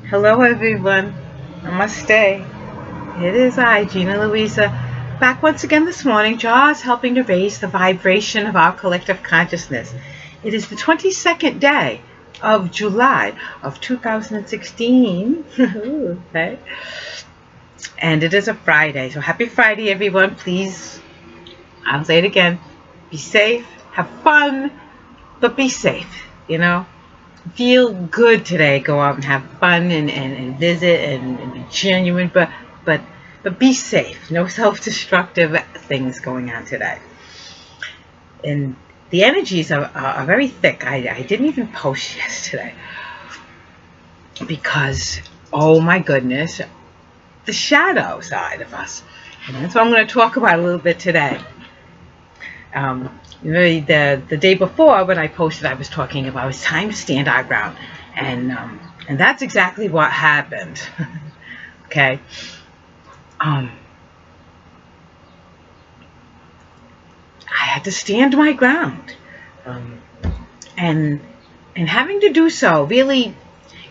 Hello everyone, Namaste. It is I, Gina Louisa, back once again this morning, just helping to raise the vibration of our collective consciousness. It is the 22nd day of July of 2016, okay? And it is a Friday, so happy Friday everyone. Please, I'll say it again, be safe, have fun, but be safe, feel good today. Go out and have fun and visit and be genuine, but be safe. No self-destructive things going on today. And the energies are very thick. I didn't even post yesterday because, oh my goodness, the shadow side of us. And that's what I'm going to talk about a little bit today. The day before when I posted, I was talking about it's time to stand our ground, and that's exactly what happened. Okay. I had to stand my ground, and having to do so really,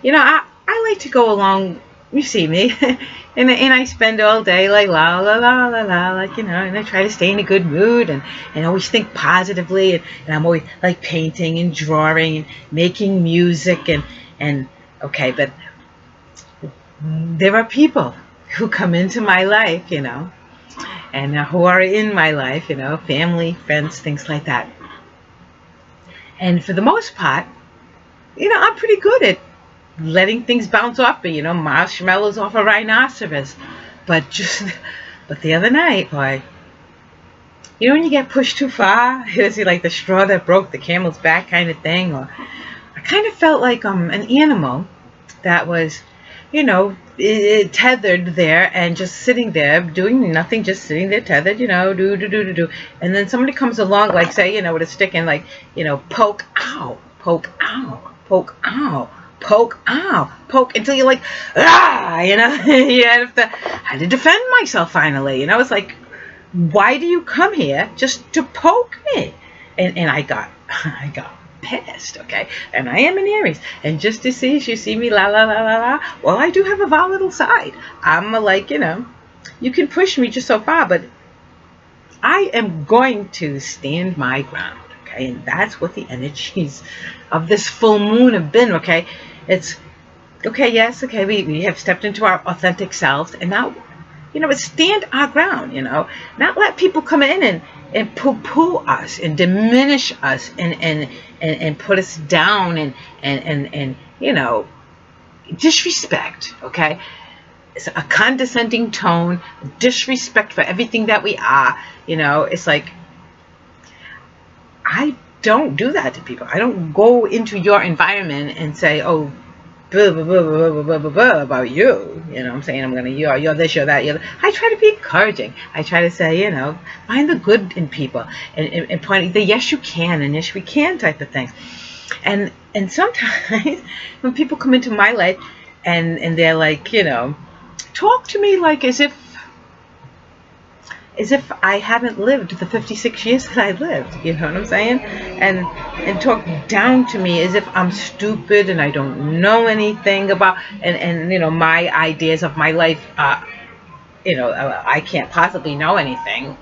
I like to go along. You see me, and I spend all day like la la la la la, like and I try to stay in a good mood and always think positively, and I'm always like painting and drawing and making music and okay, but there are people who come into my life, and who are in my life, family, friends, things like that, and for the most part, I'm pretty good at letting things bounce off me, marshmallows off a rhinoceros. But the other night, boy, when you get pushed too far, it's like the straw that broke the camel's back kind of thing. Or I kind of felt like an animal that was, tethered there and just sitting there doing nothing, just sitting there tethered, do. And then somebody comes along, like say, with a stick and like, poke, ow, poke, ow, poke, ow. Poke, ow, poke, until you're like, you had to defend myself finally. It's like, why do you come here just to poke me? And I got pissed, okay? And I am an Aries, and just to see, you see me la la la la la. Well, I do have a volatile side. I'm like, you can push me just so far, but I am going to stand my ground. Okay, and that's what the energies of this full moon have been, okay? It's, okay, yes, okay, we have stepped into our authentic selves, and now, it's stand our ground, not let people come in and poo-poo us and diminish us and put us down and disrespect, okay? It's a condescending tone, disrespect for everything that we are, it's like, I don't do that to people. I don't go into your environment and say, oh, blah, blah, blah, blah, blah, blah, blah, about you. I'm saying I'm going to, you're this, you're that, you're that. I try to be encouraging. I try to say, find the good in people and point the yes you can and yes we can type of thing. And sometimes when people come into my life and they're like, talk to me like as if I haven't lived the 56 years that I lived, you know what I'm saying? And talk down to me as if I'm stupid and I don't know anything about, and my ideas of my life, I can't possibly know anything,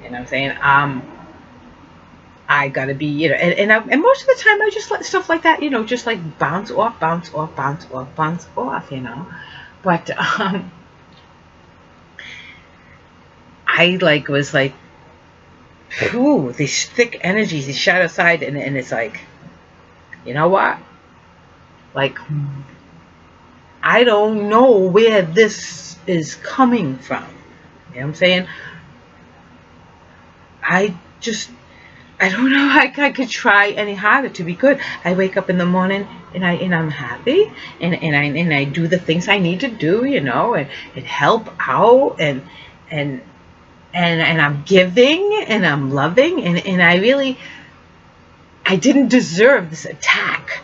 you know what I'm saying? I gotta be, and most of the time I just let stuff like that, just like bounce off, but, I was like, ooh, these thick energies, these shadow side, and it's like, you know what? Like, I don't know where this is coming from. You know what I'm saying? I don't know how I could try any harder to be good. I wake up in the morning and I'm happy and I do the things I need to do, and help out and I'm giving and I'm loving and I didn't deserve this attack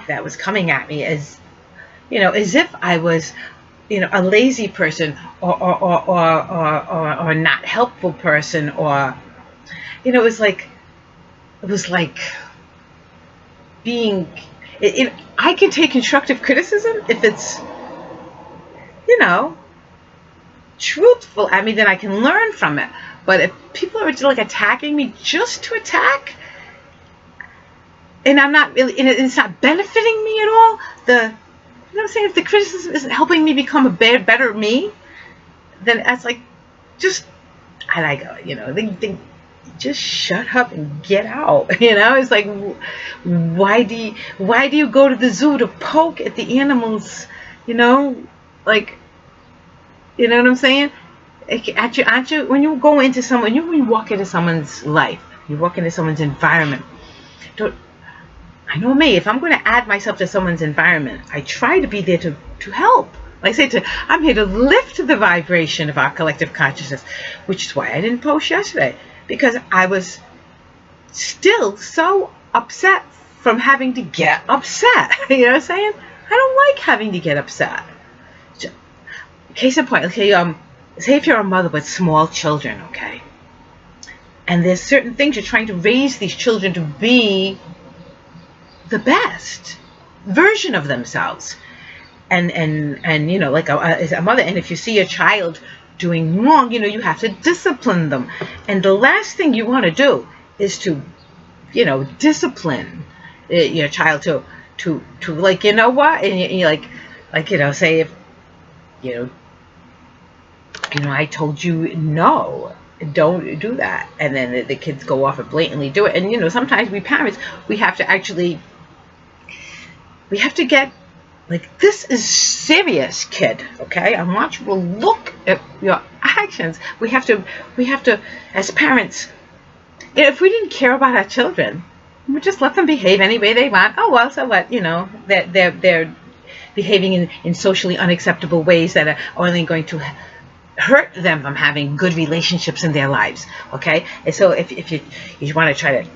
that was coming at me as if I was a lazy person or a not helpful person, or it was like being I can take constructive criticism if it's, you know, truthful. I mean, then I can learn from it. But if people are like attacking me just to attack, and I'm not really, and it's not benefiting me at all, you know what I'm saying? If the criticism isn't helping me become a better me, then that's like, just, I like, you know, they just shut up and get out. You know, it's like, why do you go to the zoo to poke at the animals? You know, like, you know what I'm saying? Aren't you, when you go into someone, when you walk into someone's life, you walk into someone's environment, I know me, if I'm going to add myself to someone's environment, I try to be there to help. Like I say, I'm here to lift the vibration of our collective consciousness, which is why I didn't post yesterday, because I was still so upset from having to get upset. You know what I'm saying? I don't like having to get upset. Case in point, okay, say if you're a mother with small children, okay, and there's certain things you're trying to raise these children to be the best version of themselves, and you know, like as a mother, and if you see a child doing wrong, you know, you have to discipline them, and the last thing you want to do is to, you know, discipline your child to like, you know what, and you like you know, say if you know, I told you no, don't do that, and then the kids go off and blatantly do it. And you know, sometimes we parents, we have to get like, this is serious, kid, okay? I want you to look at your actions. We have to as parents, if we didn't care about our children, we would just let them behave any way they want. Oh well, so what? You know, they're behaving in socially unacceptable ways that are only going to hurt them from having good relationships in their lives, okay? And so if you want to try to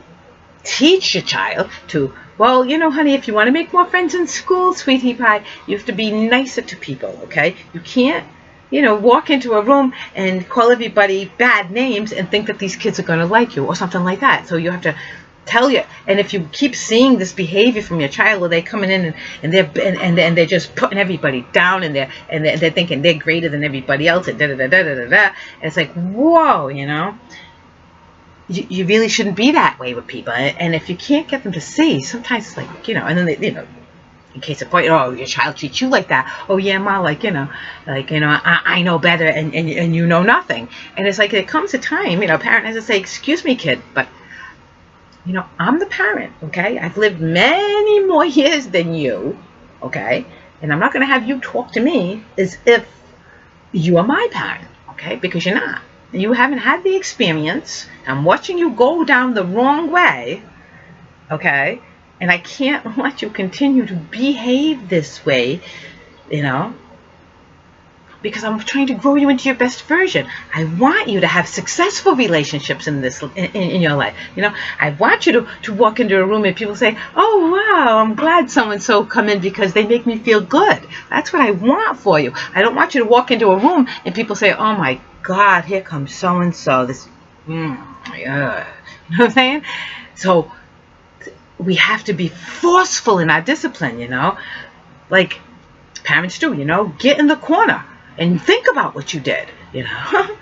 teach your child to, well, you know, honey, if you want to make more friends in school, sweetie pie, you have to be nicer to people, okay? You can't, you know, walk into a room and call everybody bad names and think that these kids are going to like you or something like that. So you have to tell you, and if you keep seeing this behavior from your child, where they're coming in and they're just putting everybody down, and they're thinking they're greater than everybody else, and and it's like, whoa, you know, you really shouldn't be that way with people. And if you can't get them to see, sometimes it's like, you know, and then they, you know, in case of point, oh, your child treats you like that. Oh yeah, ma, like, you know, I know better, and you know nothing. And it's like, there comes a time, you know, parent has to say, excuse me, kid, but you know, I'm the parent, okay? I've lived many more years than you, okay? And I'm not going to have you talk to me as if you are my parent, okay? Because you're not. You haven't had the experience. I'm watching you go down the wrong way, okay? And I can't let you continue to behave this way, you know, because I'm trying to grow you into your best version. I want you to have successful relationships in this in your life. You know, I want you to walk into a room and people say, oh wow, I'm glad so-and-so come in because they make me feel good. That's what I want for you. I don't want you to walk into a room and people say, oh my God, here comes so-and-so. This, yeah. You know what I'm saying? So we have to be forceful in our discipline, you know, like parents do, you know, get in the corner and think about what you did, you know.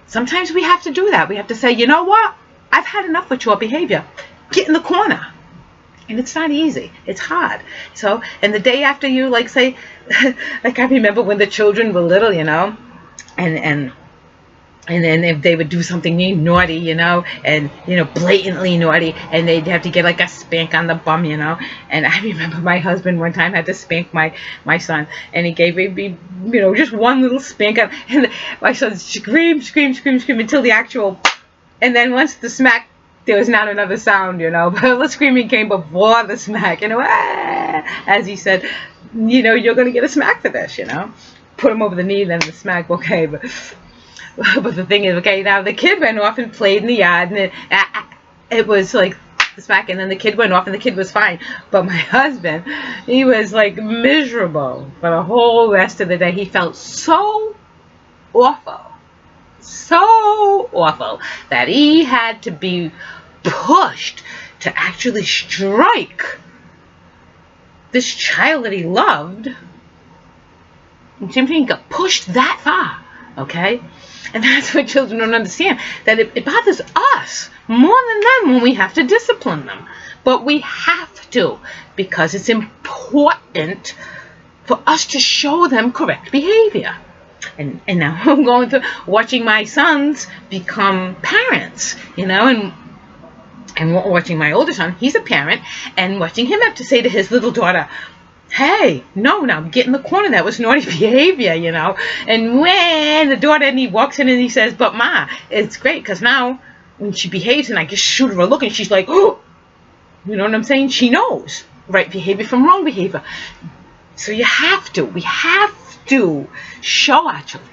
Sometimes we have to do that. We have to say, you know what? I've had enough with your behavior. Get in the corner. And it's not easy. It's hard. So, and the day after you, like, say, like I remember when the children were little, you know, and then if they would do something naughty, you know, and, you know, blatantly naughty, and they'd have to get like a spank on the bum, you know. And I remember my husband one time had to spank my son, and he gave me, you know, just one little spank, and my son screamed until the actual, and then once the smack, there was not another sound, you know, but the screaming came before the smack, you know, as he said, you know, you're going to get a smack for this, you know. Put him over the knee, then the smack, okay, but the thing is, okay, now the kid went off and played in the yard, and it was like the smack, and then the kid went off, and the kid was fine. But my husband, he was like miserable for the whole rest of the day. He felt so awful that he had to be pushed to actually strike this child that he loved, and same thing, he got pushed that far, okay? And that's what children don't understand, that it bothers us more than them when we have to discipline them. But we have to, because it's important for us to show them correct behavior. And now I'm going through watching my sons become parents, you know, and watching my older son, he's a parent, and watching him have to say to his little daughter, hey, no, now get in the corner, that was naughty behavior, you know. And when the daughter, and he walks in and he says, but Ma, it's great, because now when she behaves and I just shoot her a look and she's like, oh, you know what I'm saying? She knows right behavior from wrong behavior. So we have to show our children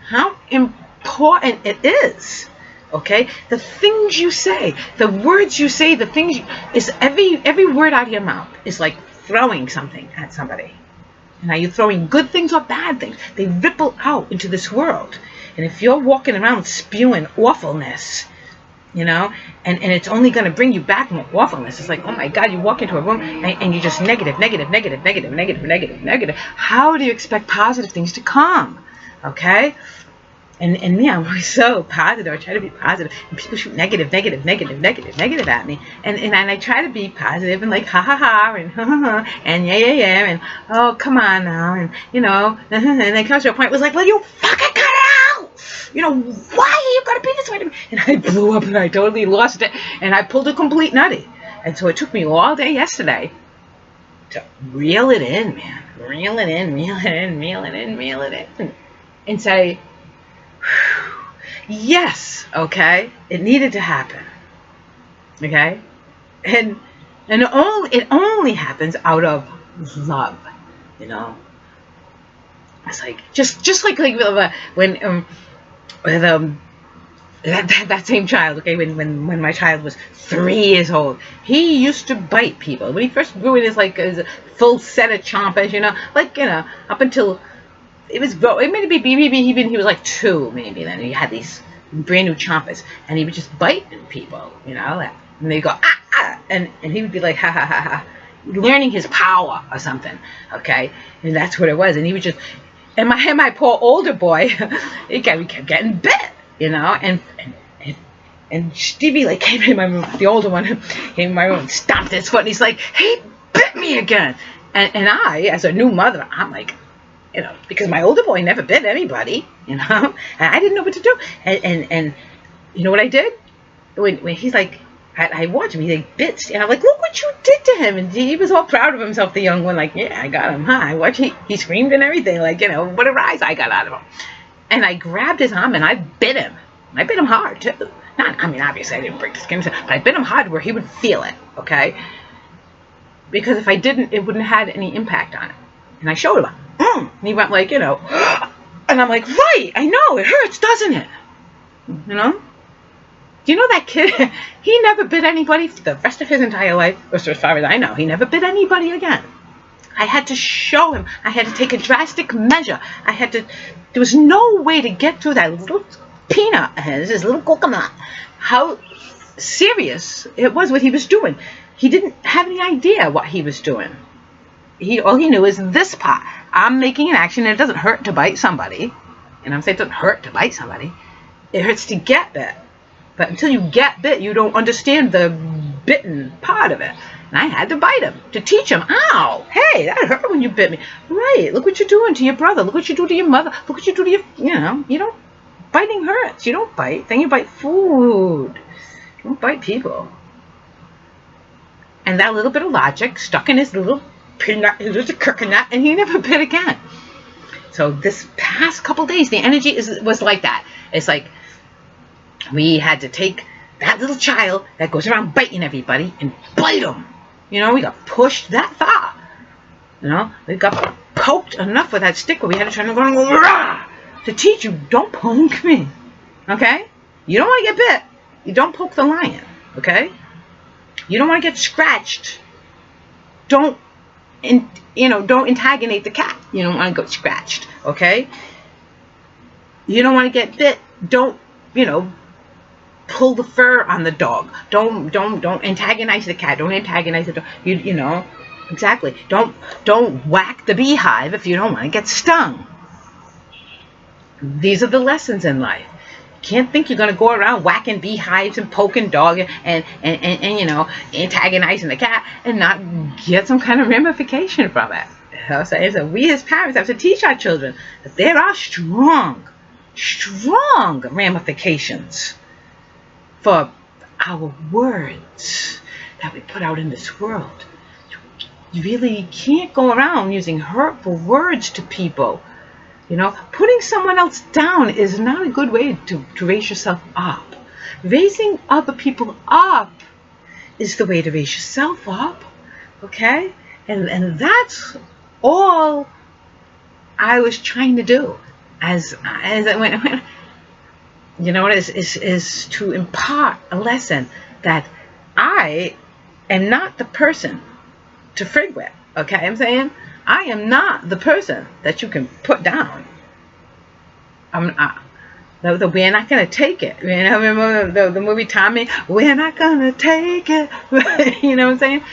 how important it is. Okay, the things you say, the words you say, the things is every word out of your mouth is like throwing something at somebody. And are you throwing good things or bad things? They ripple out into this world. And if you're walking around spewing awfulness, you know, and it's only going to bring you back more awfulness. It's like, oh my God, you walk into a room and you're just negative. How do you expect positive things to come? Okay? And me, I'm always so positive. I try to be positive. And people shoot negative at me. And I try to be positive and like, ha ha ha, and yeah, and oh, come on now, and you know, and then comes to a point where it's like, well, you fucking cut it out. You know, why are you gonna be this way to me? And I blew up and I totally lost it. And I pulled a complete nutty. And so it took me all day yesterday to reel it in, man. Reel it in. And say, yes, okay, it needed to happen, okay, and it only happens out of love, you know. It's like just like when that same child, okay, when my child was 3 years old, he used to bite people when he first grew in his full set of chompers, you know, like, you know, up until it was maybe he was like 2, maybe. Then he had these brand new chompers, and he would just bite people, you know, and they go and he would be like ha ha ha ha, learning his power or something, okay, and that's what it was. And he would just, and my poor older boy, he kept getting bit, you know, and Stevie like came in my room, the older one came in my room and stomped his foot, and he's like, he bit me again, and I, as a new mother, I'm like, you know, because my older boy never bit anybody, you know, and I didn't know what to do. And you know what I did? When he's like, I watched him, he like bit, and I'm like, look what you did to him. And he was all proud of himself, the young one, like, yeah, I got him, huh? I watched, he screamed and everything, like, you know, what a rise I got out of him. And I grabbed his arm and I bit him. I bit him hard, too. I mean, obviously I didn't break the skin, but I bit him hard where he would feel it, okay? Because if I didn't, it wouldn't have had any impact on him. And I showed him. And he went like, you know, and I'm like, right, I know, it hurts, doesn't it? You know? Do you know that kid, he never bit anybody for the rest of his entire life, or so as far as I know, he never bit anybody again. I had to show him, I had to take a drastic measure, there was no way to get through that little peanut, his little coconut, how serious it was what he was doing. He didn't have any idea what he was doing. All he knew is this part. I'm making an action, and it doesn't hurt to bite somebody. And I'm saying it doesn't hurt to bite somebody. It hurts to get bit. But until you get bit, you don't understand the bitten part of it. And I had to bite him to teach him, ow, hey, that hurt when you bit me. Right, look what you're doing to your brother. Look what you do to your mother. Look what you do to your, you know, you don't, biting hurts. You don't bite. Then you bite food. You don't bite people. And that little bit of logic stuck in his little peanut, it was a coconut, and he never bit again. So this past couple days, the energy was like that. It's like we had to take that little child that goes around biting everybody and bite them. You know, we got pushed that far. You know, we got poked enough with that stick where we had to turn and go, rah, to teach you, don't poke me. Okay? You don't want to get bit. You don't poke the lion. Okay? You don't want to get scratched. Don't antagonate the cat. You don't want to get scratched, okay? You don't want to get bit. Don't, you know, pull the fur on the dog. Don't antagonize the cat. Don't antagonize the dog. You know, Exactly. Don't whack the beehive if you don't want to get stung. These are the lessons in life. Can't think you're going to go around whacking beehives and poking dog and you know, antagonizing the cat and not get some kind of ramification from it. So we as parents have to teach our children that there are strong ramifications for our words that we put out in this world. You really can't go around using hurtful words to people. You know, putting someone else down is not a good way to raise yourself up. Raising other people up is the way to raise yourself up. Okay? And that's all I was trying to do as I went, you know, is to impart a lesson that I am not the person to frig with. Okay, I'm saying I am not the person that you can put down. We're not gonna take it. You know, remember the movie Tommy? We're not gonna take it. You know what I'm saying?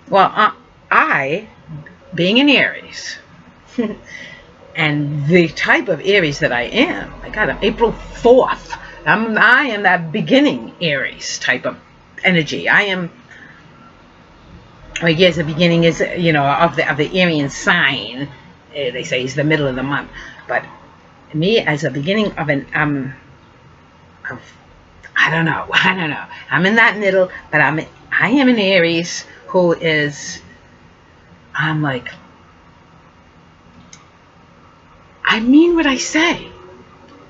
Well, I, being an Aries, and the type of Aries that I am, I got an April 4th. I am that beginning Aries type of energy. I am. Well, yes, the beginning is, you know, of the Aryan sign. They say it's the middle of the month, but me as a beginning of an I don't know. I'm in that middle, but I am an Aries who is. I'm like, I mean what I say,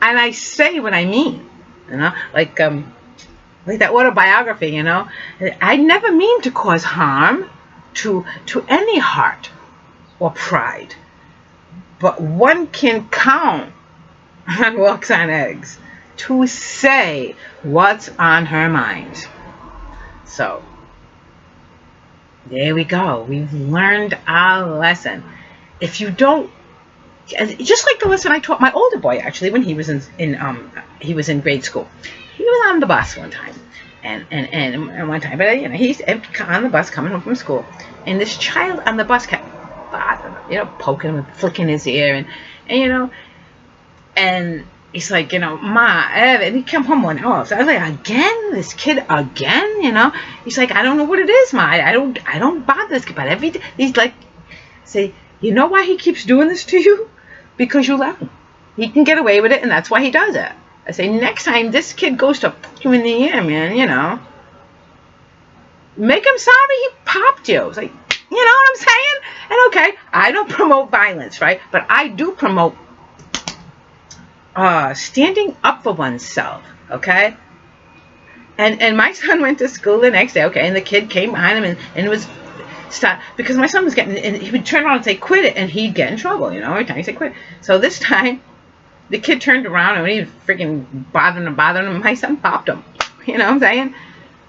and I say what I mean. You know, like that autobiography. You know, I never mean to cause harm to any heart or pride, but one can count on walks on eggs to say what's on her mind. So there we go. We've learned our lesson. If you don't, just like the lesson I taught my older boy, actually, when he was he was in grade school. He was on the bus one time, and one time, but you know, he's on the bus coming home from school, and this child on the bus kept bothering him, you know, poking him and flicking his ear, and you know, and he's like, you know, Ma, and he came home one hour. So I was like, again, this kid again, you know. He's like, I don't know what it is, Ma. I don't bother this kid, but every day he's like, say, you know why he keeps doing this to you? Because you let him. He can get away with it, and that's why he does it. I say, next time this kid goes to poke you in the ear, man, you know, make him sorry he popped you. It's like, you know what I'm saying? And okay, I don't promote violence, right? But I do promote standing up for oneself, okay? And my son went to school the next day, okay, and the kid came behind him and was because my son was getting, and he would turn around and say, quit it, and he'd get in trouble, you know, every time he said quit. So this time, the kid turned around, and he was freaking bothering him, my son popped him. You know what I'm saying?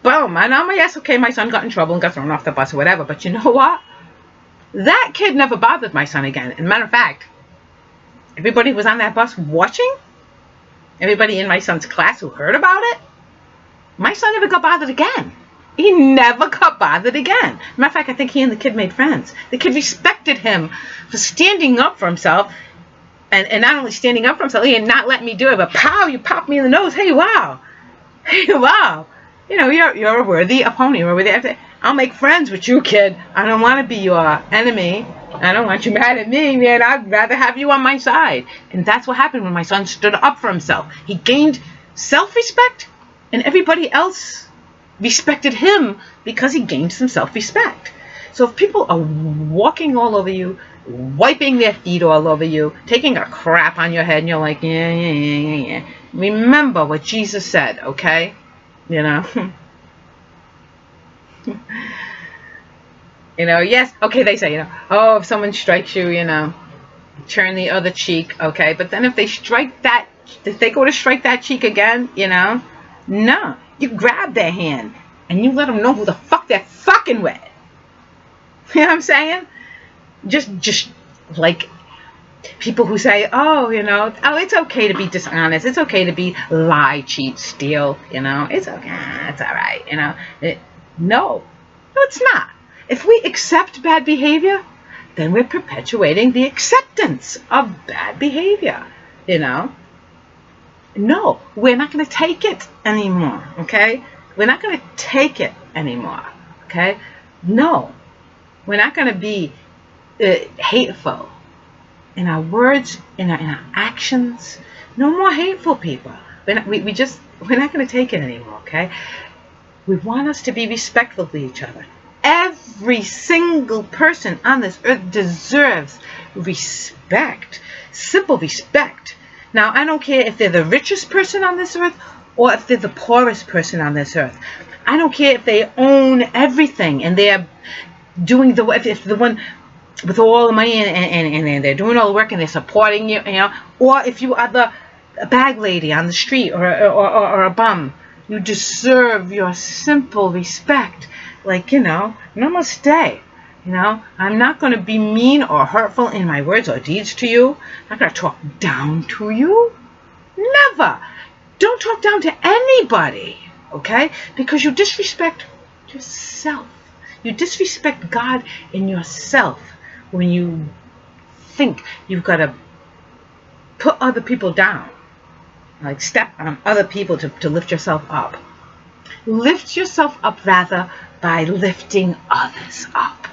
Boom. And I'm like, yes, okay, my son got in trouble and got thrown off the bus or whatever, but you know what? That kid never bothered my son again. As a matter of fact, everybody who was on that bus watching, everybody in my son's class who heard about it, my son never got bothered again. He never got bothered again. Matter of fact, I think he and the kid made friends. The kid respected him for standing up for himself, and not only standing up for himself, he had not let me do it, but pow, you popped me in the nose. Hey, wow. Hey, wow. You know, you're a worthy opponent. I'll make friends with you, kid. I don't want to be your enemy. I don't want you mad at me, man. I'd rather have you on my side. And that's what happened when my son stood up for himself. He gained self-respect, and everybody else respected him because he gained some self-respect. So if people are walking all over you, wiping their feet all over you, taking a crap on your head, and you're like, yeah, remember what Jesus said, okay? You know? You know, yes, okay, they say, you know, oh, if someone strikes you, you know, turn the other cheek, okay? But then if they go to strike that cheek again, you know, no, you grab their hand and you let them know who the fuck they're fucking with. You know what I'm saying? Just like people who say, oh, you know, oh, it's okay to be dishonest. It's okay to be lie, cheat, steal, you know. It's okay. It's all right, you know. No, it's not. If we accept bad behavior, then we're perpetuating the acceptance of bad behavior, you know. No, we're not going to take it anymore, okay? We're not going to take it anymore, okay? No, we're not going to be hateful in our words, in our actions. No more hateful people. We're not going to take it anymore, okay? We want us to be respectful to each other. Every single person on this earth deserves respect, simple respect. Now, I don't care if they're the richest person on this earth or if they're the poorest person on this earth. I don't care if they own everything and they're doing if the one with all the money and they're doing all the work and they're supporting you, you know, or if you are the bag lady on the street or a bum. You deserve your simple respect. Like, you know, namaste. You know, I'm not going to be mean or hurtful in my words or deeds to you. I'm not going to talk down to you. Never. Don't talk down to anybody, okay? Because you disrespect yourself. You disrespect God in yourself when you think you've got to put other people down. Like step on other people to lift yourself up. Lift yourself up rather by lifting others up.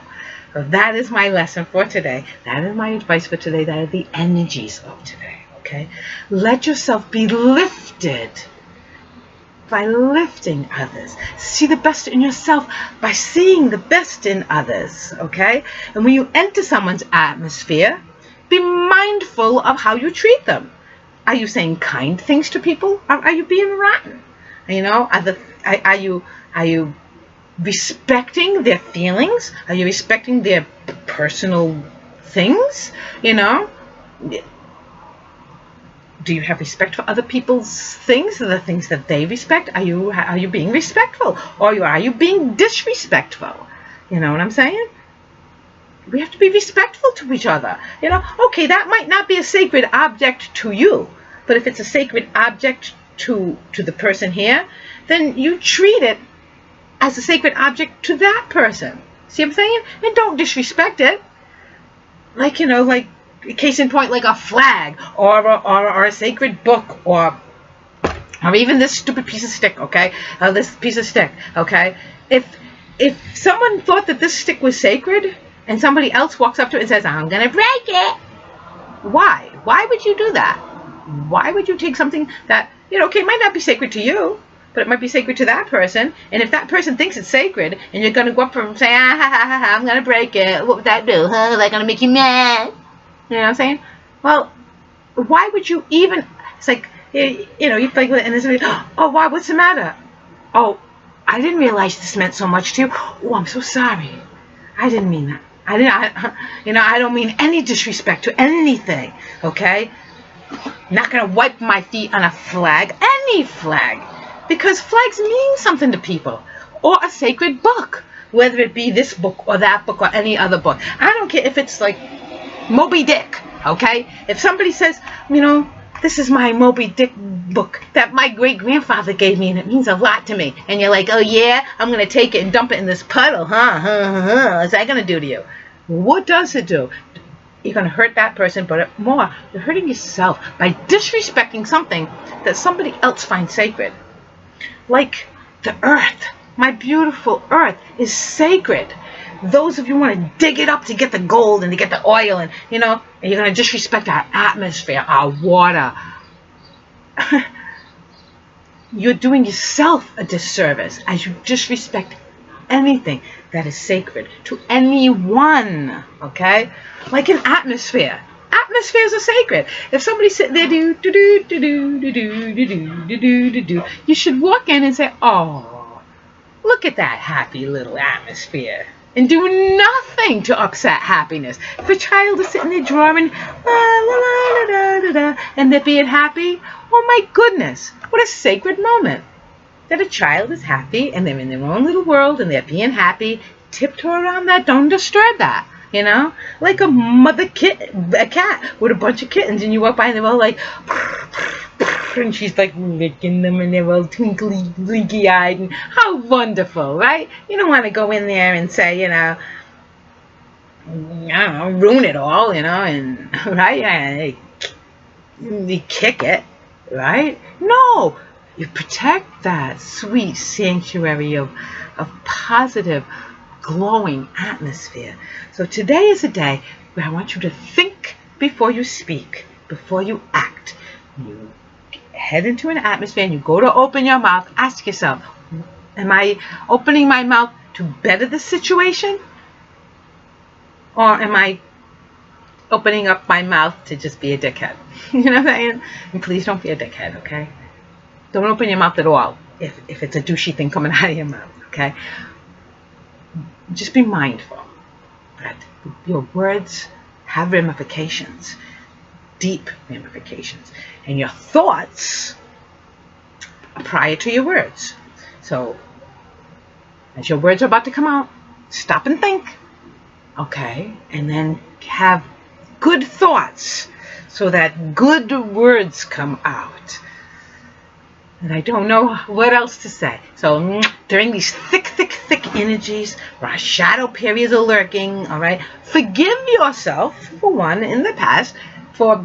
So that is my lesson for today. That is my advice for today. That are the energies of today. Okay? Let yourself be lifted by lifting others. See the best in yourself by seeing the best in others. Okay? And when you enter someone's atmosphere, be mindful of how you treat them. Are you saying kind things to people? Or are you being rotten? You know, are you respecting their feelings? Are you respecting their personal things? You know, do you have respect for other people's things, the things that they respect? Are you being respectful, or are you being disrespectful? You know what I'm saying? We have to be respectful to each other. You know, okay, that might not be a sacred object to you, but if it's a sacred object to the person here, then you treat it as a sacred object to that person. See what I'm saying? And don't disrespect it. Like, you know, like, case in point, like a flag or a sacred book or even this stupid piece of stick, okay? This piece of stick, okay? If someone thought that this stick was sacred and somebody else walks up to it and says, I'm going to break it. Why? Why would you do that? Why would you take something that, you know, okay, might not be sacred to you, but it might be sacred to that person. And if that person thinks it's sacred, and you're going to go up and say, I'm going to break it, what would that do? Huh? Is that going to make you mad? You know what I'm saying? Well, why would you even, it's like, you know, you like, and there's somebody, oh, why, what's the matter? Oh, I didn't realize this meant so much to you. Oh, I'm so sorry. I didn't mean that. You know, I don't mean any disrespect to anything, okay? Not going to wipe my feet on a flag, any flag, because flags mean something to people, or a sacred book, whether it be this book or that book or any other book. I don't care if it's like Moby Dick, okay? If somebody says, you know, this is my Moby Dick book that my great-grandfather gave me and it means a lot to me, and you're like, oh yeah, I'm going to take it and dump it in this puddle, huh? What's that going to do to you? What does it do? You're going to hurt that person, but more, you're hurting yourself by disrespecting something that somebody else finds sacred. Like the earth. My beautiful earth is sacred. Those of you want to dig it up to get the gold and to get the oil, and, you know, and you're going to disrespect our atmosphere, our water. You're doing yourself a disservice as you disrespect anything that is sacred to anyone, okay? Like an atmosphere. Atmospheres are sacred. If somebody's sitting there, you should walk in and say, oh, look at that happy little atmosphere. And do nothing to upset happiness. If a child is sitting there drawing, and they're being happy, oh my goodness, what a sacred moment. That a child is happy, and they're in their own little world, and they're being happy. Tiptoe around that, don't disturb that. You know, like a cat with a bunch of kittens, and you walk by and they're all like, And she's like licking them and they're all twinkly, blinky-eyed, and how wonderful, right? You don't want to go in there and say, I don't know, ruin it all, and, right? And you kick it, right? No, you protect that sweet sanctuary of positive, glowing atmosphere. So today is a day where I want you to think before you speak, before you act. You head into an atmosphere and you go to open your mouth. Ask yourself, am I opening my mouth to better the situation? Or am I opening up my mouth to just be a dickhead? You know what I'm saying? And please don't be a dickhead, okay? Don't open your mouth at all if it's a douchey thing coming out of your mouth, okay? Just be mindful that your words have ramifications, deep ramifications, and your thoughts are prior to your words. So as your words are about to come out, stop and think, okay, and then have good thoughts so that good words come out. And I don't know what else to say. So during these thick energies where our shadow periods are lurking, all right, forgive yourself, for one, in the past, for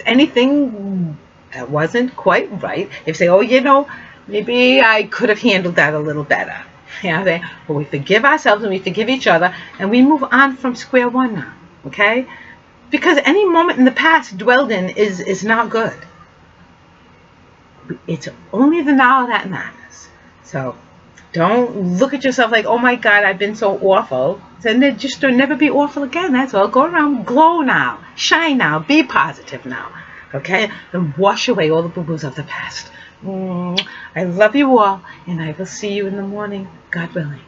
anything that wasn't quite right. If you say, oh, maybe I could have handled that a little better. But we forgive ourselves and we forgive each other and we move on from square one now, okay? Because any moment in the past dwelled in is not good. It's only the now that matters. So don't look at yourself like, oh my God, I've been so awful. Then just don't never be awful again. That's all. Go around, glow now, shine now, be positive now. Okay? And wash away all the boo-boos of the past. I love you all, and I will see you in the morning, God willing.